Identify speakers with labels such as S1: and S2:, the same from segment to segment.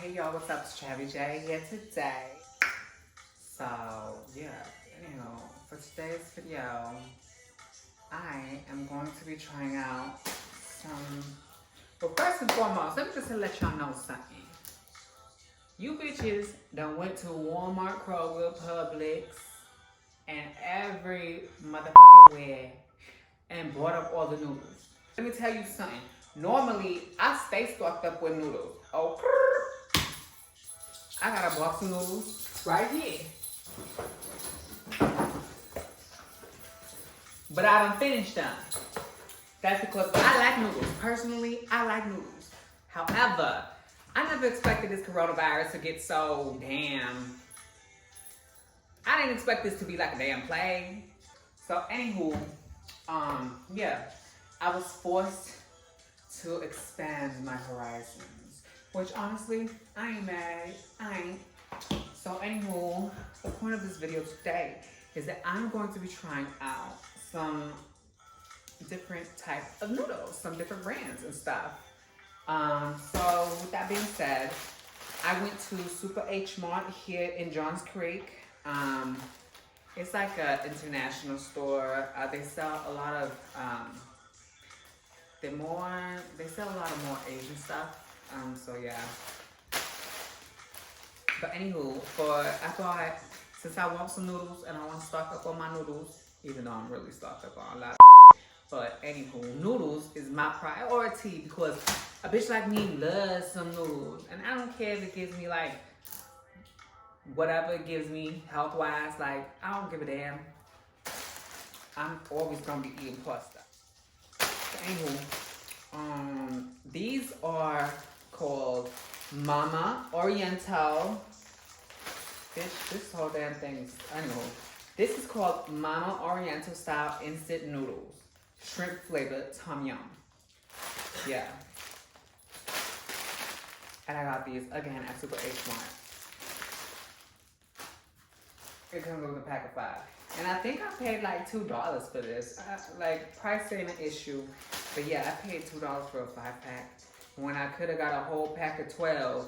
S1: Hey y'all, what's up? It's HEYYYY here today. So yeah, anyhow, for today's video, I am going to be trying out some. But first and foremost, let me just let y'all know something. You bitches done went to Walmart, Kroger, Publix, and every motherfucking where and bought up all the noodles. Let me tell you something. Normally, I stay stocked up with noodles. Okurrrrrr. I got a box of noodles right here. But I done finished them. That's because I like noodles. Personally, I like noodles. However, I never expected this coronavirus to get so damn... I didn't expect this to be like a damn plague. So anywho, yeah, I was forced to expand my horizons, which honestly, I ain't mad, I ain't. So anywho, the point of this video today is that I'm going to be trying out some different types of noodles, some different brands and stuff. So with that being said, I went to Super H Mart here in Johns Creek. It's like an international store. They sell a lot of, they sell a lot of more Asian stuff. So yeah. But anywho, I thought, since I want some noodles and I want to stock up on my noodles, even though I'm really stocked up on a lot of but anywho, noodles is my priority because a bitch like me loves some noodles. And I don't care if it gives me like, whatever it gives me health-wise, like, I don't give a damn. I'm always gonna be eating pasta. So anywho, these are called Mama Oriental. This whole damn thing is, I know. This is called Mama Oriental style instant noodles. Shrimp flavored tom yum. Yeah. And I got these again at Super H Mart. It comes with a pack of 5. And I think I paid like $2 for this. Like, price ain't an issue. But yeah, I paid $2 for a 5-pack. When I could have got a whole pack of 12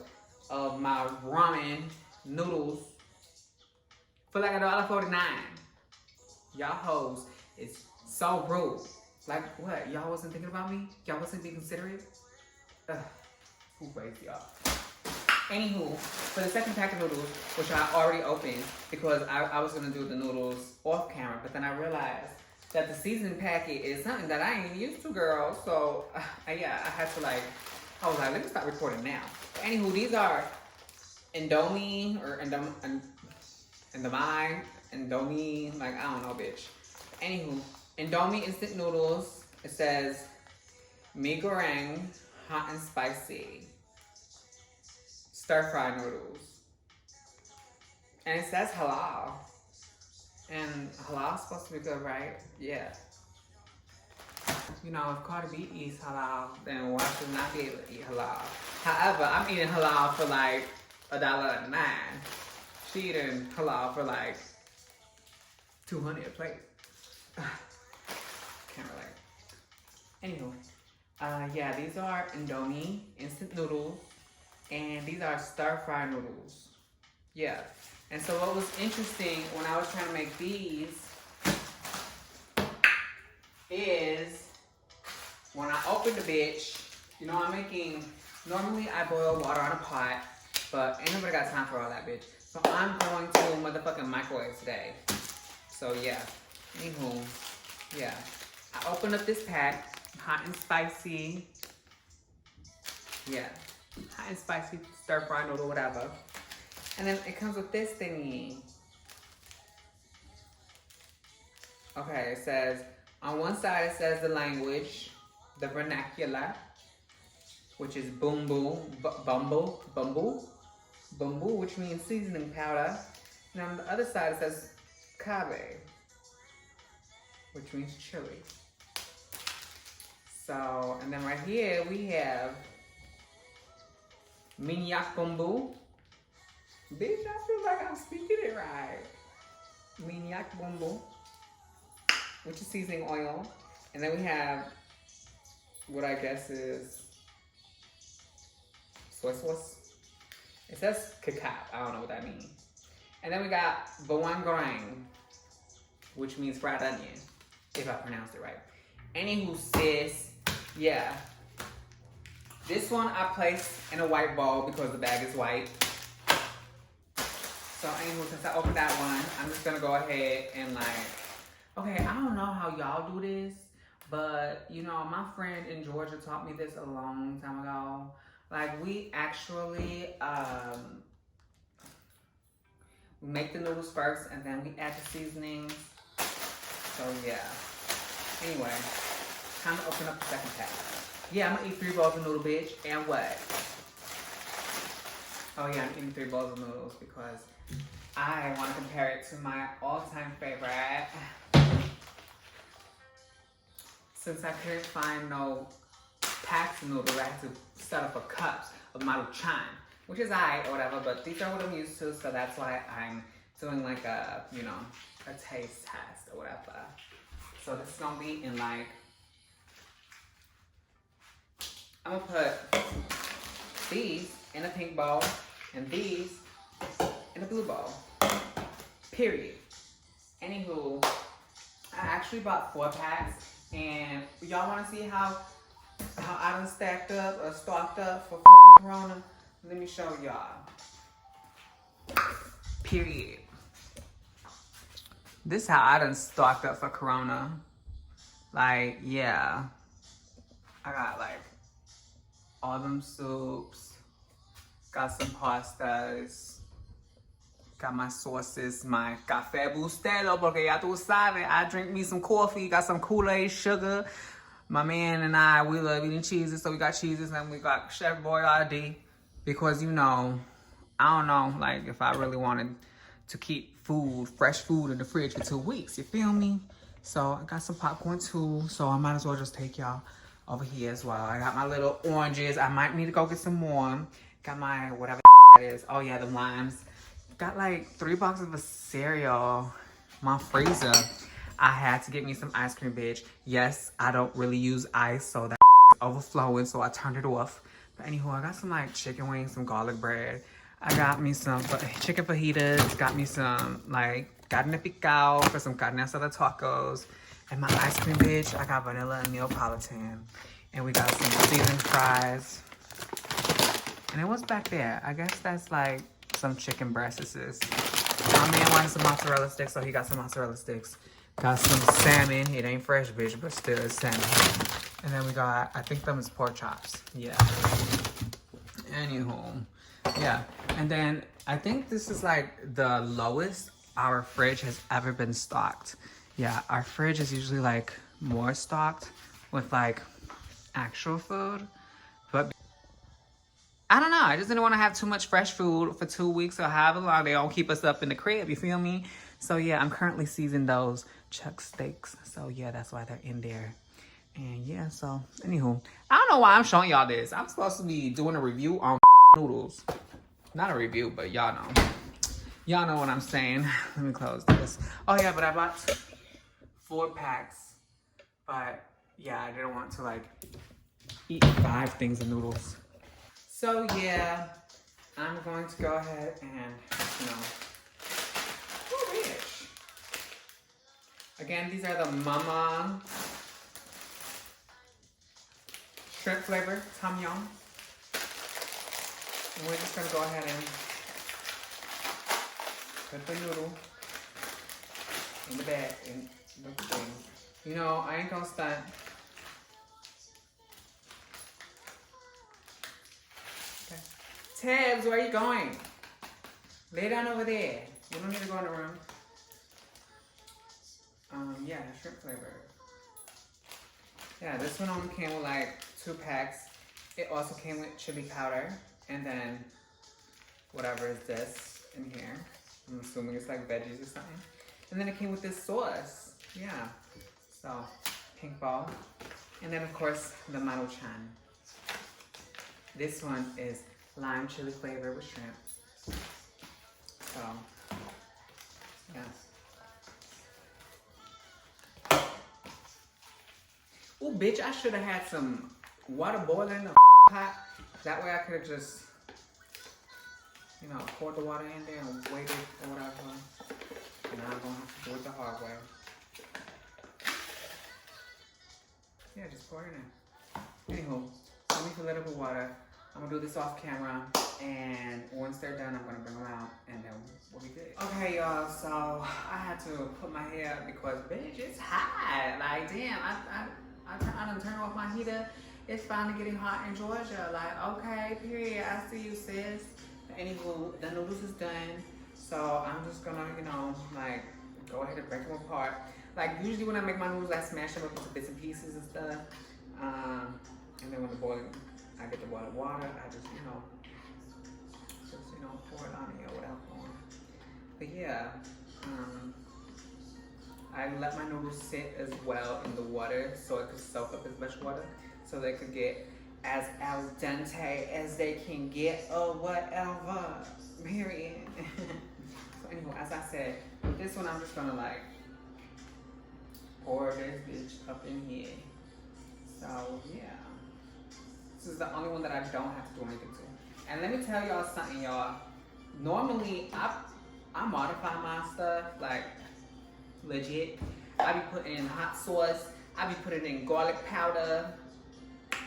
S1: of my ramen noodles for like $1.49. Y'all hoes is so rude. Like, what? Y'all wasn't thinking about me? Y'all wasn't being considerate? Ugh. Who raised y'all? Anywho, for the second pack of noodles, which I already opened because I was going to do the noodles off camera, but then I realized that the seasoning packet is something that I ain't used to, girl. So, yeah, I had to like, I was like, let me start recording now. But anywho, these are Indomie, or Indomie, like, I don't know, bitch. Anywho, Indomie instant noodles. It says, me goreng, hot and spicy. Stir-fry noodles. And it says halal. And halal's supposed to be good, right? Yeah. You know, if Cardi B eats halal, then why should I not be able to eat halal? However, I'm eating halal for like $1.09. She eating halal for like $200 a plate. Can't relate. Anywho, yeah, these are Indomie instant noodles. And these are stir-fry noodles. Yeah. And so what was interesting when I was trying to make these is when I opened the bitch, you know, normally I boil water on a pot, but ain't nobody got time for all that, bitch. So I'm going to motherfucking microwave today. So yeah. Anywho, yeah. I opened up this pack, hot and spicy. Yeah. Hot and spicy stir-fry noodle, whatever. And then it comes with this thingy. Okay, it says, on one side it says the language, the vernacular, which is bumbu, which means seasoning powder. And on the other side it says cabe, which means chili. So, and then right here we have Minyak bumbu. Bitch, I feel like I'm speaking it right. Minyak bumbu, which is seasoning oil. And then we have what I guess is soy sauce. says cacao. I don't know what that means. And then we got bawang goreng, which means fried onion, if I pronounced it right. Anywho, sis, yeah. This one I placed in a white bowl because the bag is white. So anywho, since I opened that one, I'm just gonna go ahead and like, okay, I don't know how y'all do this, but you know, my friend in Georgia taught me this a long time ago. Like we actually, we make the noodles first and then we add the seasonings. So yeah. Anyway, time to open up the second pack. Yeah, I'm gonna eat 3 bowls of noodle, bitch. And what? Oh yeah, I'm eating 3 bowls of noodles because I want to compare it to my all-time favorite. Since I couldn't find no packs of noodles, I had to set up a cups of Maruchan, which is alright or whatever, but these are what I'm used to, so that's why I'm doing like a, you know, a taste test or whatever. So this is gonna be in like, I'm gonna put these in a pink bowl and these in a blue bowl. Period. Anywho, I actually bought 4 packs, and y'all wanna see how I done stacked up or stocked up for fucking Corona? Let me show y'all. Period. This how I done stocked up for Corona. Like, yeah. I got like all them soups. Got some pastas. Got my sauces, my café bustelo, porque ya tú sabes, I drink me some coffee, got some Kool-Aid, sugar. My man and I, we love eating cheeses, so we got cheeses and we got Chef Boyardee. Because, you know, I don't know, like, if I really wanted to keep food, fresh food in the fridge for 2 weeks, you feel me? So, I got some popcorn too, so I might as well just take y'all over here as well. I got my little oranges. I might need to go get some more. Got my, whatever that is. Oh, yeah, the limes. Got like 3 boxes of cereal. My freezer. I had to get me some ice cream, bitch. Yes, I don't really use ice, so that is overflowing, so I turned it off. But anywho, I got some like chicken wings, some garlic bread. I got me some chicken fajitas. Got me some like carne picao for some carne asada tacos. And my ice cream, bitch, I got vanilla and Neapolitan. And we got some seasoned fries. And then what's back there? I guess that's like some chicken breasts. My man wanted some mozzarella sticks, so he got some mozzarella sticks. Got some salmon. It ain't fresh, bitch, but still it's salmon. And then we got, I think them is pork chops. Yeah. Anywho. Yeah. And then I think this is like the lowest our fridge has ever been stocked. Yeah, our fridge is usually like more stocked with like actual food. But I don't know. I just didn't want to have too much fresh food for 2 weeks or however long they don't keep us up in the crib. You feel me? So yeah, I'm currently seasoning those chuck steaks. So yeah, that's why they're in there. And yeah, so anywho, I don't know why I'm showing y'all this. I'm supposed to be doing a review on noodles. Not a review, but y'all know. Y'all know what I'm saying. Let me close this. Oh yeah, but I bought 4 packs. But yeah, I didn't want to like eat 5 things of noodles. So yeah, I'm going to go ahead and, you know, oh, bitch. Again, these are the Mama shrimp flavor tom yum. And we're just gonna go ahead and put the noodle in the bag, in the thing. You know, I ain't gonna stunt. Okay. Tabs, where are you going? Lay down over there. You don't need to go in the room. Yeah, shrimp flavor. Yeah, this one only came with like 2 packs. It also came with chili powder. And then whatever is this in here. I'm assuming it's like veggies or something. And then it came with this sauce. Yeah. So, pink ball. And then of course, the Maruchan. This one is lime chili flavor with shrimp. So, yeah. Oh, bitch, I should have had some water boiling in the pot. That way I could have just, you know, poured the water in there and waited or whatever. And now I'm gonna have to do it the hard way. Yeah, just pour it in. Anywho, let me fill it up with water. I'm gonna do this off camera, and once they're done, I'm gonna bring them out, and then we'll be good. Okay, y'all, so I had to put my hair up because, bitch, it's hot. Like, damn, I done turned off my heater. It's finally getting hot in Georgia. Like, okay, period, I see you, sis. Anywho, the noodles is done, so I'm just gonna, you know, like, go ahead and break them apart. Like, usually when I make my noodles, I smash them up into bits and pieces and stuff. And then when I get the boiling water, I just, you know, pour it on it or whatever. But yeah, I let my noodles sit as well in the water so it could soak up as much water so they could get as al dente as they can get or whatever, period. So anyway, as I said, with this one, I'm just gonna like pour this bitch up in here. So yeah, this is the only one that I don't have to do anything to. And let me tell y'all something, y'all. Normally, I modify my stuff, like legit. I be putting in hot sauce. I be putting in garlic powder,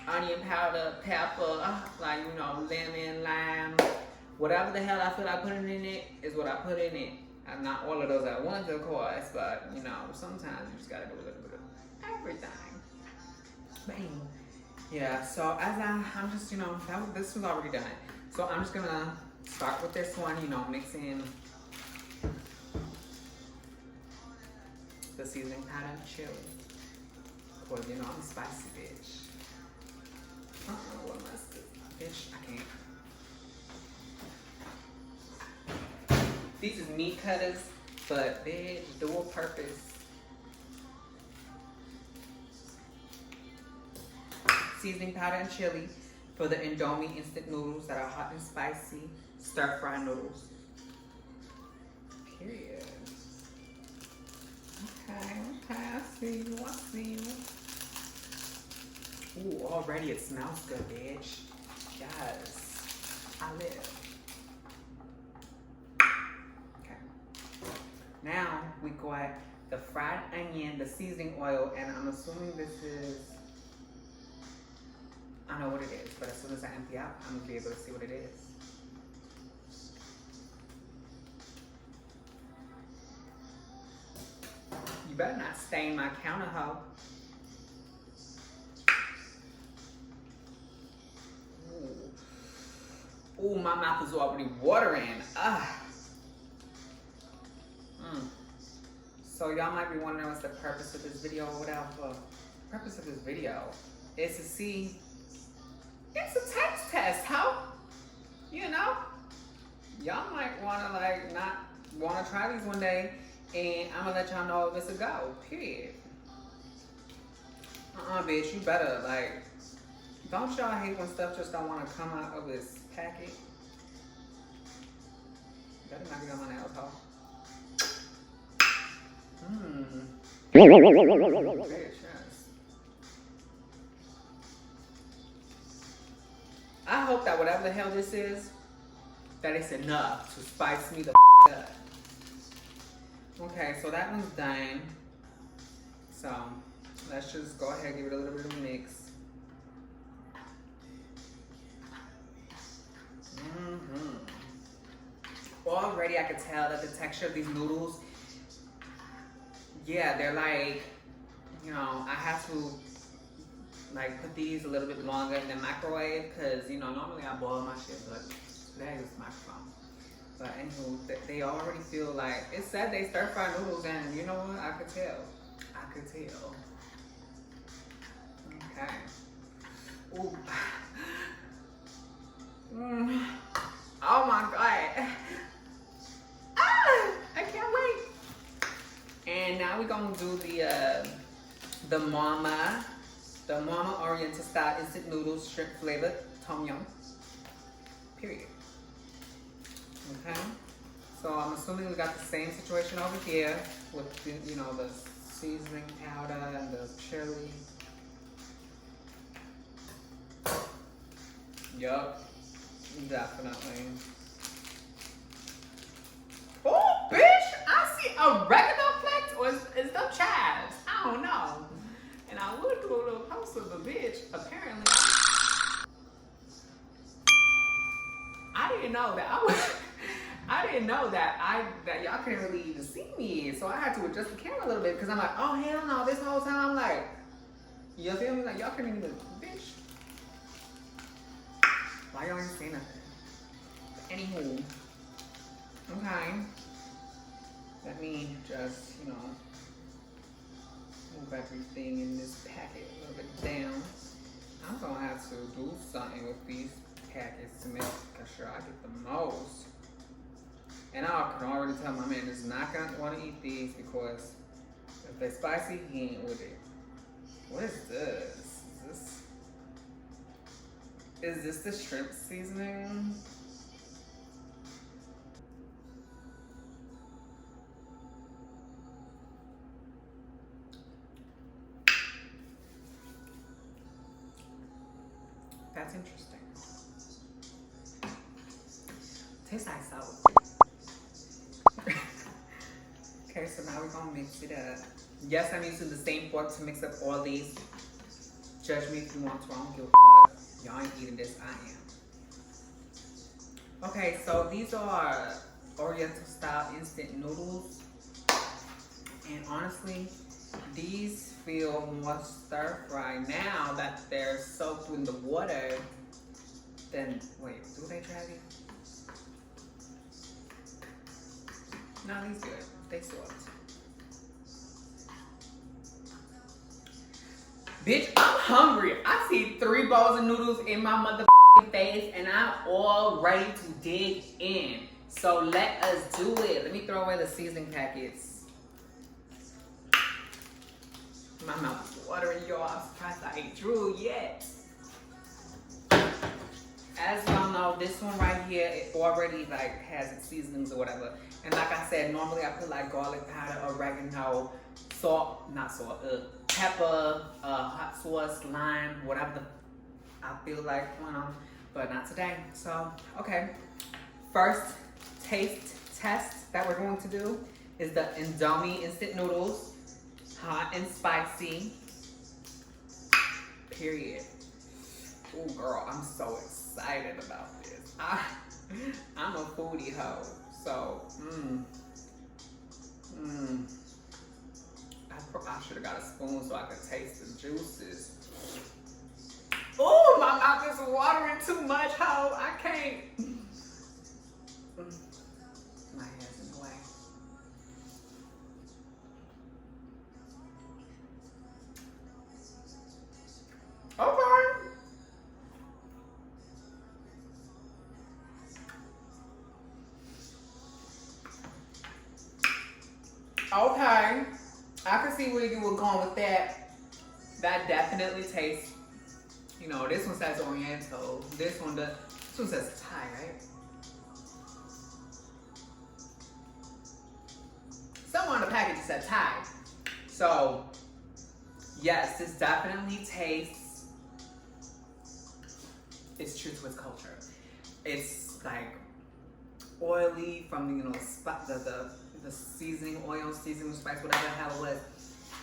S1: onion powder, pepper, like, you know, lemon, lime. Whatever the hell I feel like putting in it is what I put in it. And not all of those at once, of course, but, you know, sometimes you just gotta do a little bit of everything. Bang. Yeah, so as I'm just, you know, this was already done. So I'm just gonna start with this one, you know, mixing the seasoning powder and chili. Because, you know, I'm a spicy bitch. What am I? Bitch, I can't. These is meat cutters, but bitch, dual purpose. Seasoning powder and chili for the Indomie instant noodles that are hot and spicy, stir-fry noodles. Period. Okay, I see you. Ooh, already it smells good, bitch. Yes, I live. Okay. Now we got the fried onion, the seasoning oil, and I'm assuming this is, I know what it is, but as soon as I empty out, I'm gonna be able to see what it is. You better not stain my counter, hoe. Ooh, my mouth is already watering. Ah. So y'all might be wondering what's the purpose of this video or whatever. The purpose of this video is to see, it's a taste test, how? You know? Y'all might wanna like not wanna try these one day, and I'm gonna let y'all know if it's a go, period. Bitch, you better like, don't y'all hate when stuff just don't wanna come out of this packet? Better not get on my nails, hoe. I hope that whatever the hell this is, that it's enough to spice me the up. Okay, so that one's done. So let's just go ahead and give it a little bit of a mix. Already I could tell that the texture of these noodles, yeah, they're like, you know, I have to like put these a little bit longer in the microwave because, you know, normally I boil my shit, but today is microphone. But anywho, they already feel like, it said they stir fry noodles, and you know what, I could tell. Okay. Ooh. Oh my God. I can't wait. And now we're gonna do the Mama Oriental style instant noodles, shrimp flavored tom yum. Period. Okay. So I'm assuming we got the same situation over here with the, you know, the seasoning powder and the chili. Yup, definitely. didn't know that that y'all couldn't really even see me. So I had to adjust the camera a little bit because I'm like, oh hell no, this whole time I'm like, you feel me? Like y'all couldn't even, bitch. Why y'all ain't say nothing? Anywho, okay. Let me just, you know, move everything in this packet a little bit down. I'm gonna have to do something with these packets to make sure I get the most. And I can already tell my man is not gonna want to eat these because if they're spicy, he ain't with it. What is this? Is this the shrimp seasoning? That's interesting. Tastes like salt. Okay, so now we're gonna mix it up. Yes, I'm using the same fork to mix up all these. Judge me if you want to, I don't give a fuck. Y'all ain't eating this, I am. Okay, so these are Oriental style instant noodles. And honestly, these feel more stir fry now that they're soaked in the water than, wait, do they draggy? No, these good. They soft. Bitch, I'm hungry. I see 3 bowls of noodles in my motherfucking face and I'm all ready to dig in. So let us do it. Let me throw away the seasoning packets. My mouth is watering, y'all. I'm surprised I ain't drooled yet. As y'all know, this one right here, it already like has its seasonings or whatever. And like I said, normally I put like garlic powder, oregano, pepper, hot sauce, lime, whatever I feel like on them, but not today. So, okay. First taste test that we're going to do is the Indomie instant noodles, hot and spicy, period. Oh girl, I'm so excited about this. I'm a foodie hoe, so I should have got a spoon so I could taste the juices. Oh, my mouth is watering too much, hoe. I can't. My hand's in the way. Okay. Okay. I can see where you were going with that. That definitely tastes, you know, this one says Oriental. This one says Thai, right? Somewhere on the package it said Thai. So, yes, this definitely tastes, it's true to its culture. It's like oily from the, you know, the seasoning oil, seasoning spice, whatever the hell it was.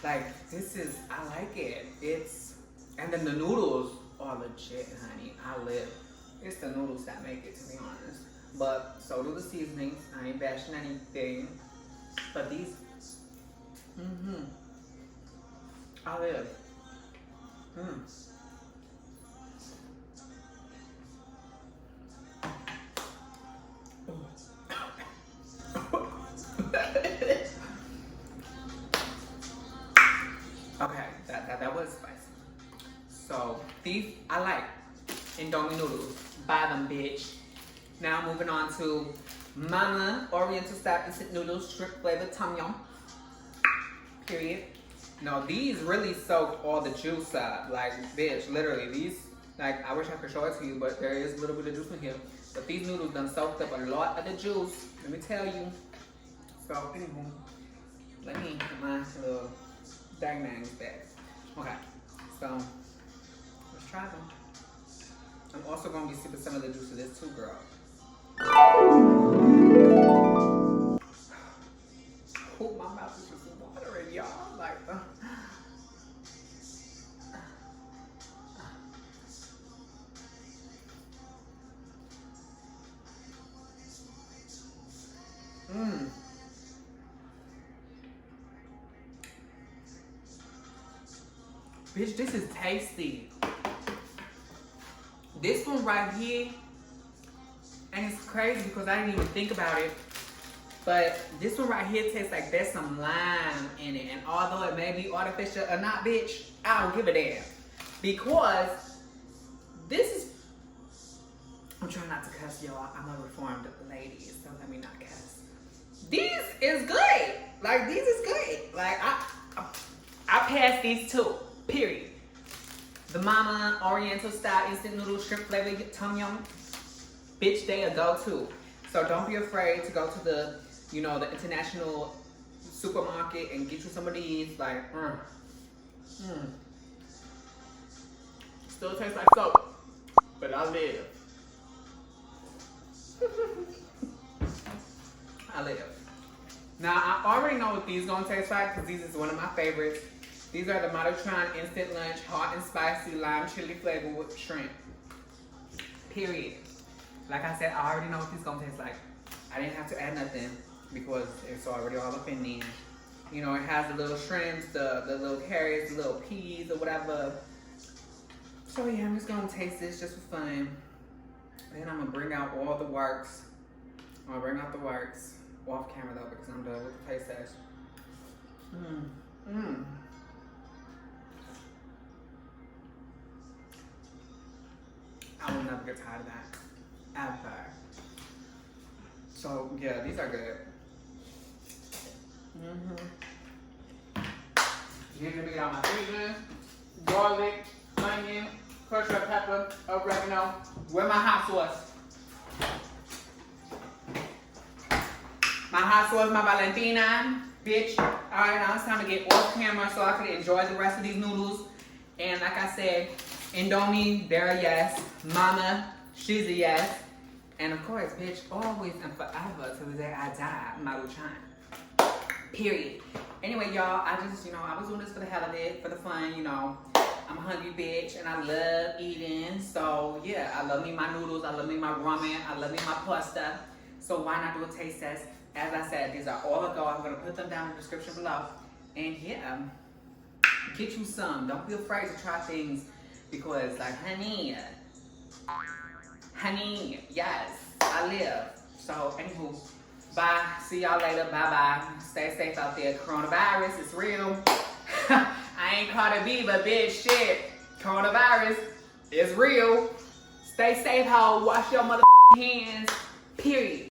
S1: Like, this is, I like it. And then the noodles are legit, honey. It's the noodles that make it, to be honest. But, so do the seasonings. I ain't bashing anything. But these, I live. Okay, that was spicy. So these I like. Indomie noodles. Buy them, bitch. Now moving on to Mama Oriental style instant noodles, shrimp flavored tom yum. Period. No, these really soak all the juice up. Like, bitch, literally these. Like, I wish I could show it to you, but there is a little bit of juice in here. But these noodles done soaked up a lot of the juice. Let me tell you. So, anywho, let me get my little dang nangs back. Okay, so let's try them. I'm also gonna be sipping some of the juice of this too, girl. Oh, my mouth is just watering, y'all. Like, Bitch, this is tasty. This one right here, and it's crazy because I didn't even think about it, but this one right here tastes like there's some lime in it. And although it may be artificial or not, bitch, I don't give a damn. Because this is, I'm trying not to cuss, y'all. I'm a reformed lady, so let me not cuss. These is good. Like, these is good. Like, I pass these two, period. The Mama Oriental style instant noodle shrimp flavor tom yum, bitch, they a go-to. So don't be afraid to go to the, you know, the international supermarket and get you some of these. Like, Still tastes like soap, but I live. I live. Now, I already know what these gonna taste like because these is one of my favorites. These are the Maruchan Instant Lunch Hot and Spicy Lime Chili flavor with shrimp. Period. Like I said, I already know what these gonna taste like. I didn't have to add nothing because it's already all up in there. You know, it has the little shrimps, the little carrots, the little peas or whatever. So yeah, I'm just gonna taste this just for fun. Then I'm gonna bring out all the works. I'm gonna bring out the works off camera though because I'm done with the taste test. I will never get tired of that, ever. So yeah, these are good. Ginger meat on my seasoning, garlic, onion, crushed red pepper, oregano. Where my hot sauce? My hot sauce, my Valentina, bitch. All right, now it's time to get off camera so I can enjoy the rest of these noodles. And like I said, Indomie, they're a yes. Mama, she's a yes. And of course, bitch, always and forever till the day I die, Maruchan. Period. Anyway, y'all, I just, you know, I was doing this for the hell of it, for the fun, you know. I'm a hungry bitch and I love eating. So yeah, I love me my noodles, I love me my ramen, I love me my pasta. So why not do a taste test? As I said, these are all a go. I'm gonna put them down in the description below. And yeah, get you some. Don't be afraid to try things because like, honey, yes, I live. So anywho, bye. See y'all later. Bye-bye. Stay safe out there. Coronavirus is real. I ain't Cardi B, but bitch, shit. Coronavirus is real. Stay safe, ho. Wash your mother hands. Period.